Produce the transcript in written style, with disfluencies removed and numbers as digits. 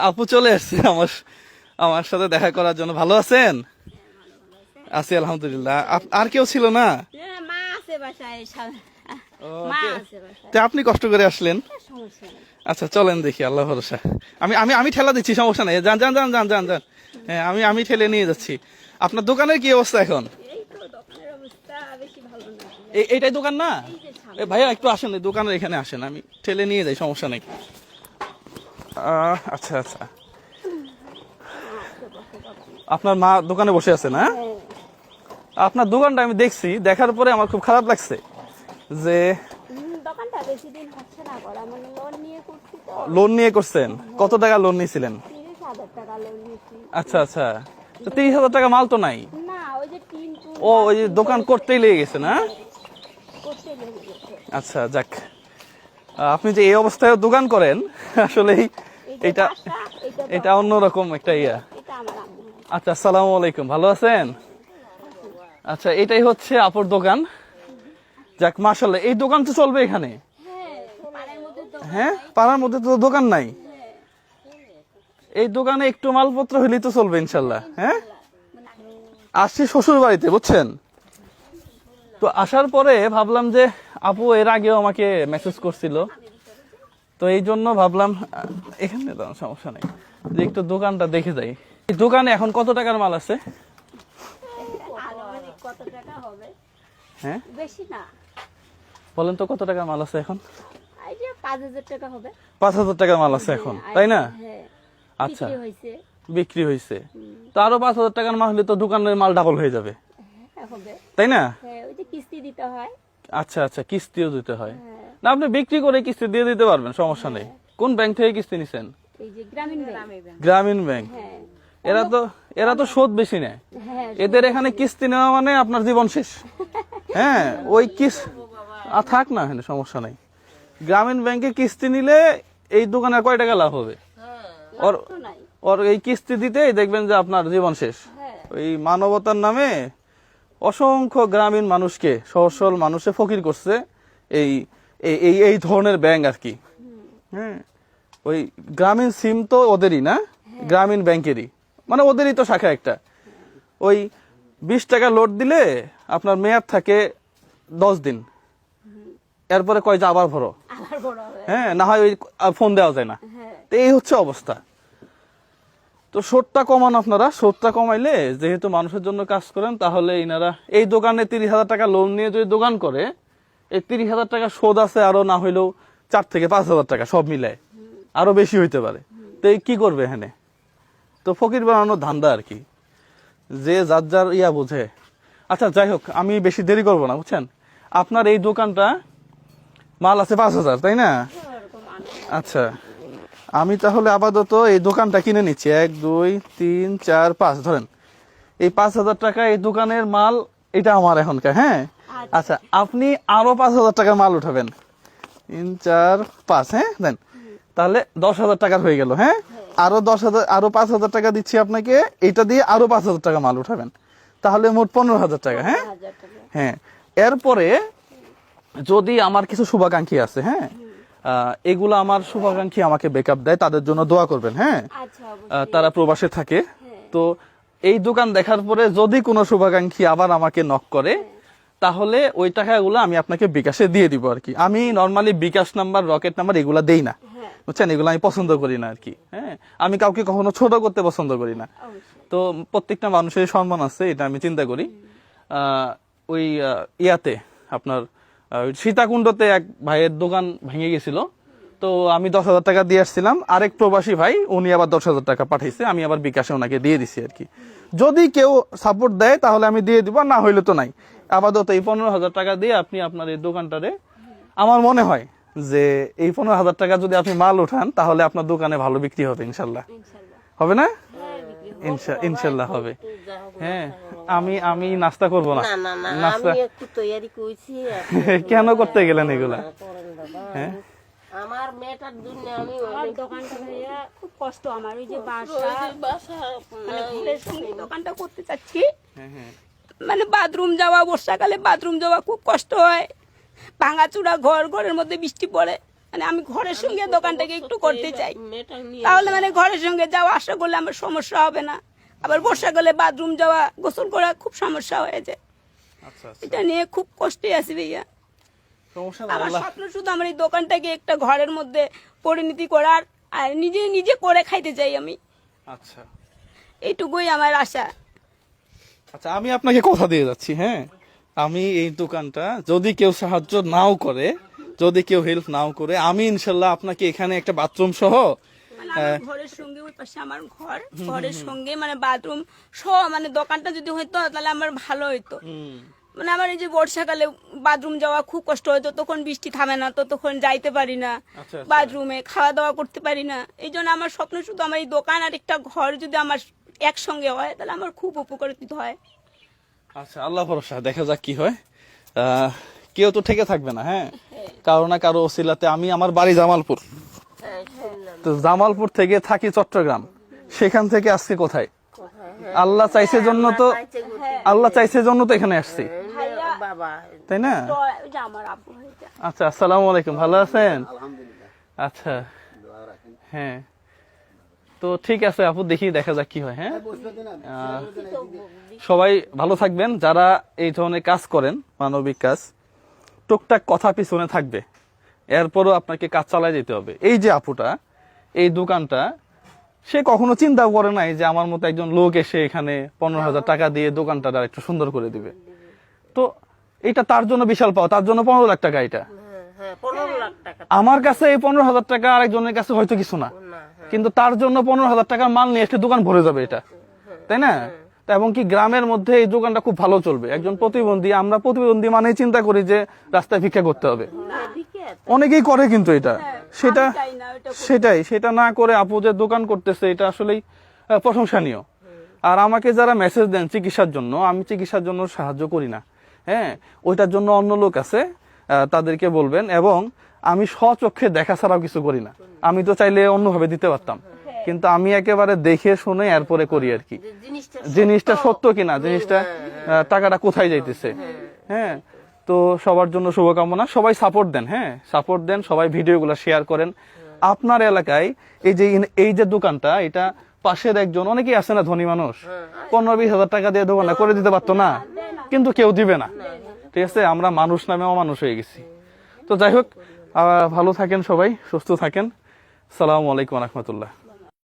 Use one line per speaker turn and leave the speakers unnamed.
আপু চলে আসছে আমার আমার সাথে দেখা করার জন্য। ভালো আছেন? আছি আলহামদুলিল্লাহ। আর কেউ ছিল না?
মা আছে বাসায়,
ও,
মা
কে-
আছে বাসায়।
তা আপনি কষ্ট করে আসলেন।
সমস্যা নেই।
আচ্ছা চলেন দেখি, আল্লাহ ভরসা। আমি আমি আমি ঠেলা দিচ্ছি, সমস্যা নেই। যান যান যান যান যান যান। হ্যাঁ, আমি ঠেলে নিয়ে যাচ্ছি। আপনার দোকানের কি অবস্থা এখন?
এই তো দোকানের অবস্থা বেশি ভালো না।
এইটাই দোকান না?
এই যে সামনে।
ভাইয়া একটু আসেন, এই দোকানের এখানে আসেন, আমি ঠেলে নিয়ে যাই, সমস্যা নেই। আচ্ছা আচ্ছা, আপনার মা দোকানে বসে আছে না? আপনার দোকানটা আমি দেখছি, দেখার পরে আমার খুব খারাপ লাগছে যে
দোকানটা বেশি দিন হচ্ছে না করা, মানে লোন নিয়ে করছি তো।
লোন নিয়ে করছেন। কত টাকা লোন নিয়েছিলেন?
30,000 টাকা লোন নিয়েছি।
আচ্ছা আচ্ছা, তো 30,000 টাকা মাল তো নাই।
না, ওই যে টিন টুন
ও, ওই যে দোকান করতেই লেগে গেছে না?
করতে লেগে গেছে।
আচ্ছা যাক, আপনি যে এই অবস্থায় দোকান করেন, আসলে
এই যে
এটা
বাসা, এটা
এটা অন্যরকম একটা ইয়া।
এটা আমার আম্মু।
আচ্ছা, আসসালামু আলাইকুম, ভালো আছেন? আচ্ছা, এটাই হচ্ছে আপুর দোকান। যাক মাশাআল্লাহ, এই দোকান তো চলবে এখানে?
হ্যাঁ, পাড়ার মধ্যে দোকান।
হ্যাঁ, পাড়ার মধ্যে তো দোকান নাই। এই দোকানে একটু মালপত্র হইলেই তো চলবে ইনশাল্লাহ। হ্যাঁ, আসছি শ্বশুর বাড়িতে, বুঝছেন তো। আসার পরে ভাবলাম যে আপু এর আগেও আমাকে মেসেজ করছিল, তো এই জন্য ভাবলাম এখানে দাও, সমস্যা নেই, যে একটু দোকানটা দেখে যাই। এই দোকানে এখন কত টাকার মাল আছে?
আনুমানিক কত টাকা হবে?
হ্যাঁ
বেশি না,
বলেন তো, কত টাকার মাল আছে এখন?
এই যে 5,000 টাকা হবে।
5,000 টাকার মাল আছে এখন, তাই না?
হ্যাঁ,
আচ্ছা,
বিক্রি হয়েছে।
বিক্রি হয়েছে। তো আরো 5,000 টাকার মাল হলে তো দোকানের মাল ডাবল হয়ে যাবে,
হ্যাঁ, হবে।
তাই না?
হ্যাঁ, ওই যে কিস্তি দিতে হয়।
আচ্ছা আচ্ছা, কিস্তিও দিতে হয়
হ্যাঁ,
না? আপনি বিক্রি করে কিস্তি দিয়ে দিতে পারবেন, সমস্যা নেই। কোন ব্যাংক থেকে কিস্তি নিছেন?
এই যে গ্রামীণ ব্যাংক।
গ্রামীণ ব্যাংক।
হ্যাঁ,
এরা তো সুদ বেশি নেয়।
হ্যাঁ,
এদের এখানে কিস্তি নেওয়া মানে আপনার জীবন শেষ। হ্যাঁ, ওই থাক না, এখানে সমস্যা নাই। গ্রামীণ ব্যাংকে কিস্তি নিলে এই দোকানে কয় টাকা লাভ হবে? ওর
তো নাই।
ওর এই কিস্তি দিতেই দেখবেন যে আপনার জীবন শেষ।
হ্যাঁ,
ওই মানবতার নামে অসংখ্য গ্রামীণ মানুষকে, সহজ সরল মানুষে ফকির করছে এই এই এই ধরনের ব্যাংক আর কি। হ্যাঁ, ওই গ্রামীণ সিম তো ওদেরই না, গ্রামীণ ব্যাংকেরই, মানে ওদেরই তো শাখা একটা। ওই 20 টাকা লোড দিলে আপনার মেয়াদ থাকে 10 দিন, এরপরে কয় যে আবার ভরো।
আবার বড় হবে।
হ্যাঁ, না হয় ওই ফোন দেওয়া যায় না।
হ্যাঁ,
তো এই হচ্ছে অবস্থা। তো সুদটা কমান আপনারা, সুদটা কমাইলে, যেহেতু মানুষের জন্য কাজ করেন, তাহলে ইনারা এই দোকানে 30,000 টাকা লোন নিয়ে যদি দোকান করে, এই 30,000 টাকা সুদ আছে আরো না হইলেও 4 থেকে 5,000 টাকা সব মিলায়, আরো বেশি হইতে পারে। তো এই কি করবে এখানে? তো ফকির বানানোর ধান্দা আর কি, যে যার যার ইয়া বোঝে। আচ্ছা যাই হোক, আমি বেশি দেরি করবো না, বুঝছেন। আপনার এই দোকানটা মাল আছে 5,000, তাই না?
ওরকম আনুমানিক।
আচ্ছা, আমি তাহলে আপাতত এই দোকানটা কিনে নিচ্ছি। 1 2 3 4 5, ধরেন এই 5,000 টাকা এই দোকানের মাল, এটা আমার এখনকার। হ্যাঁ, আচ্ছা, আপনি আরো 5,000 টাকার মাল উঠাবেন। 3 4 5, হ্যাঁ দেন, তাহলে 10,000 টাকার হয়ে গেল। হ্যাঁ, আরো 10,000, আরো 5,000 টাকা দিচ্ছি আপনাকে, এটা দিয়ে আরো 5,000 টাকা মাল উঠাবেন, তাহলে মোট 15,000 টাকা। হ্যাঁ
1,000 টাকা।
হ্যাঁ, এরপরে যদি আমার কিছু শুভাকাঙ্ক্ষী আছে, হ্যাঁ, এগুলো আমার শুভাকাঙ্ক্ষী আমাকে ব্যাকআপ দেয়, তাদের জন্য দোয়া করবেন। হ্যাঁ,
আচ্ছা, অবশ্যই।
তারা প্রবাসে থাকে। তো এই দোকান দেখার পরে যদি কোনো শুভাকাঙ্ক্ষী আবার আমাকে নক করে, তাহলে ওই টাকাগুলো আমি আপনাকে বিকাশে দিয়ে দিব আর কি। আমি নর্মালি বিকাশ নাম্বার, রকেট নাম্বার এগুলা দেই না,
হ্যাঁ,
বুঝছেন, এগুলো আমি পছন্দ করি না আর কি। হ্যাঁ, আমি কাউকে কখনো ছোট করতে পছন্দ করি না।
অবশ্যই।
তো প্রত্যেকটা মানুষের সম্মান আছে, এটা আমি চিন্তা করি। ওই ইয়াতে আপনার সীতাকুণ্ডতে এক ভাইয়ের দোকান ভেঙে গেছিল, তো আমি 10,000 টাকা দিয়ে আসছিলাম, আরেক প্রবাসী ভাই উনি আবার 10,000 টাকা পাঠাইছে, আমি আবার বিকাশে ওনাকে দিয়ে দিছি আর কি। যদি কেউ সাপোর্ট দেয় তাহলে আমি দিয়ে দিব, না হইলে তো নাই। আপাতত এই 15,000 টাকা দিয়ে আপনি আপনার এই দোকানটারে, আমার মনে হয় যে এই 15,000 টাকা যদি আপনি মাল উঠান, তাহলে আপনার দোকানে ভালো বিক্রি হবে ইনশাল্লাহ।
ইনশাআল্লাহ।
হবে না?
হ্যাঁ, বিক্রি হবে।
ইনশাল্লাহ হবে। হ্যাঁ, আমি নাস্তা করবো না।
না না না,
নাস্তা
আমি একটু তৈরি করছি।
কেন করতে গেলেন এগুলা? হ্যাঁ,
আমার মেয়েটার জন্য আমি
আমার দোকানটা ভাইয়া খুব কষ্ট, আমার ওই যে বাসা, মানে ঘরের সঙ্গে দোকানটা করতে চাচ্ছি। মানে বাথরুম যাওয়া, বর্ষাকালে বাথরুম যাওয়া খুব কষ্ট হয়। ভাঙাচুরা ঘর, ঘরের মধ্যে বৃষ্টি পড়ে, মানে আমি ঘরের সঙ্গে দোকানটাকে একটু করতে চাই,
মেয়েটা নিয়ে
তাহলে মানে ঘরের সঙ্গে যাওয়া আসা করলে আমার সমস্যা হবে না। আবার বর্ষাকালে বাথরুম যাওয়া গোসল করা খুব সমস্যা হয়ে যায়।
আচ্ছা আচ্ছা,
এটা নিয়ে খুব কষ্টে আছি ভাইয়া।
সমস্যা নাই,
আমার
আল্লাহ
স্বপ্ন শুধু আমার এই দোকানটাকে একটা ঘরের মধ্যে পরিণতি করার, আর নিজে নিজে করে খাইতে চাই আমি,
আচ্ছা
এইটুকুই আমার আশা।
আচ্ছা, আমি আপনাকে কথা দিয়ে যাচ্ছি, হ্যাঁ আমি এই দোকানটা যদি কেউ সাহায্য নাও করে, যদি কেউ হেল্প নাও করে, আমি ইনশাল্লাহ আপনাকে এখানে একটা বাথরুম সহ
মানে আমার ঘরের সঙ্গে ওই পাশে আমার ঘর, ঘরের সঙ্গে মানে বাথরুম সহ মানে দোকানটা যদি হইতো তাহলে আমার ভালো হইতো। মানে আমার এই যে বর্ষাকালে বাথরুম যাওয়া খুব কষ্ট হইতো, তখন বৃষ্টি থামে না, তো তখন যাইতে পারি না
আচ্ছা, আচ্ছা।
বাথরুমে, খাওয়া দাওয়া করতে পারি না। এই জন্য আমার স্বপ্ন শুধু আমার এই দোকান আর একটা ঘর যদি আমার একসঙ্গে হয় তাহলে আমার খুব উপকৃত হয়।
আচ্ছা, আল্লাহ ভরসা, দেখা যাক কি হয়। কেউ তো ঠেকে থাকবে না, হ্যাঁ কারো না কারো ওসিলাতে। আমি আমার বাড়ি জামালপুর,
হ্যাঁ, শুনলাম।
তো জামালপুর থেকে থাকি চট্টগ্রাম, সেখান থেকে আজকে কোথায় আল্লাহ চাইছে জন্য তো, আল্লাহ চাইছে জন্য তো এখানে আসছি,
বাবা
তাই না?
তো ওই যে আমার আব্বু হয়েছে।
আচ্ছা, আসসালামু আলাইকুম, ভালো আছেন? আচ্ছা, হ্যাঁ তো ঠিক আছে আপু, দেখি দেখা যাক কি হয়। হ্যাঁ সবাই ভালো থাকবেন, যারা এই ধরনের কাজ করেন, মানবিক কাজ, টুকটাক কথা পিছনে থাকবে, এরপরও আপনাকে কাজ চালায় যেতে হবে। এই যে আপুটা এই দোকানটা, সে কখনো চিন্তা করে নাই যে আমার মতো একজন লোক এসে এখানে 15,000 টাকা দিয়ে দোকানটা আর একটু সুন্দর করে দিবে। তো এটা তার জন্য বিশাল পাওয়া, তার জন্য 15 লাখ টাকা। এটা
হ্যাঁ 15 লাখ টাকা
আমার কাছে এই 15,000 টাকা আরেকজনের কাছে হয়তো কিছু না,
না।
কিন্তু তার জন্য 15,000 টাকার মাল নিয়ে এসে দোকান ভরে যাবে এটা, তাই না? তা এবং কি গ্রামের মধ্যে এই দোকানটা খুব ভালো চলবে। একজন প্রতিবন্ধী, আমরা প্রতিবন্ধী মানে চিন্তা করি যে রাস্তায় ভিক্ষা করতে হবে,
এদিকে
অনেকেই করে কিন্তু এটা, সেটা
আমি চাই না ওটা করতে।
সেটা না করে আপু যে দোকান করতেছে, এটা আসলেই প্রশংসনীয়। আর আমাকে যারা মেসেজ দেন চিকিৎসার জন্য, আমি চিকিৎসার জন্য সাহায্য করি না, হ্যাঁ ওইটার জন্য অন্য লোক আছে, তাদেরকে বলবেন। এবং আমি স্বচক্ষে দেখা ছাড়াও কিছু করি না। আমি তো চাইলে অন্যভাবে দিতে পারতাম, কিন্তু আমি একেবারে দেখে শুনে এরপরে করি আর কি, জিনিসটা সত্য কিনা, জিনিসটা টাকাটা কোথায় যাইতেছে। হ্যাঁ তো সবার জন্য শুভকামনা, সবাই সাপোর্ট দেন, হ্যাঁ সাপোর্ট দেন, সবাই ভিডিওগুলো শেয়ার করেন। আপনার এলাকায় এই যে দোকানটা, এটা পাশের একজন, অনেকেই আছে না ধনী মানুষ, 15-20 হাজার টাকা দিয়ে দোকানটা করে দিতে পারতো না, কিন্তু কেউ দিবে না। ঠিক আছে, আমরা মানুষ নামে অমানুষ হয়ে গেছি। তো যাই হোক, ভালো থাকেন সবাই, সুস্থ থাকেন। আসসালামু আলাইকুম ওয়া রাহমাতুল্লাহ।